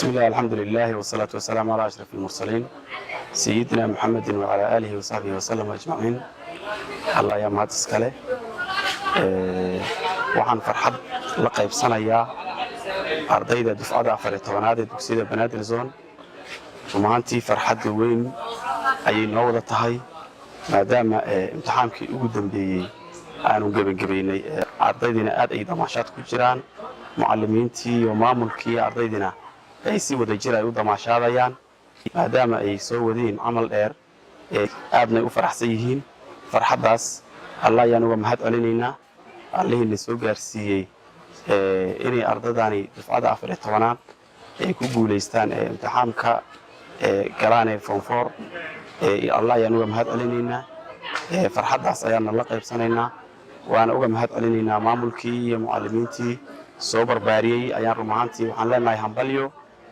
بسم الله الحمد لله والصلاة والسلام على أشرف المرسلين سيدنا محمد وعلى آله وصحبه وسلم أجمعين. الله يا مهد اسكاله waxaan farxad la qaybsanayaa ardayda dufcada 14aad ee dugsiga Banaadir Zone. Rumaantii farxad weyn ayay noo wada tahay maadaama imtixaankii ugu dambeeyay aanu gabagabeynay ardaydina aad ay damaashaad ku jiraan mucallimiintii iyo maamulkii ardaydina ay si wada jir ay u damaashaadayaan maadaama ay soo wadeen amal dheer aadna u faraxsan yihiin. farxadaas Allah ayaan uga mahad celinaynaa allihii soo gaarsiiyay inay ardaydani dufcada 14aad ay ku guuleystaan imtixaanka galaan form 4 Allah ayaan uga mahad celinaynaa. farxadaas ayaan la qaybsanaynaa waana uga mahad celinaynaa maamulkii iyo mucallimiintii soo barbaariyay ayaan rumaantii waxaan leenahay hambalyo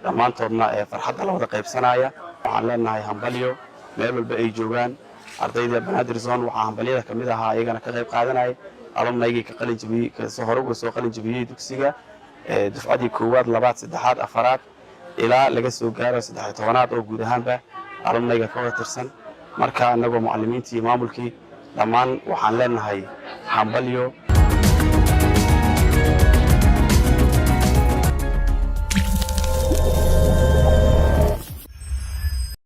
dhammaantoodna farxadda la wada qaybsanaya. waxaan leenahay hambalyo meel walba ay joogaan ardayda Banaadir Zone. waxaa hambalyada kamid ahaa iyagana ka qayb qaadanay alumnayga ka qalin jabiyay ka soo hor uga soo qalin jabiyay dugsiga dufcadii koowaad labaad saddexaad afaraad ilaa laga soo gaaro 13aad oo guud ahaanba alumnayga ka wada tirsan. marka anagoo mucallimiintii maamulkii dhammaan waxaan leenahay hambalyo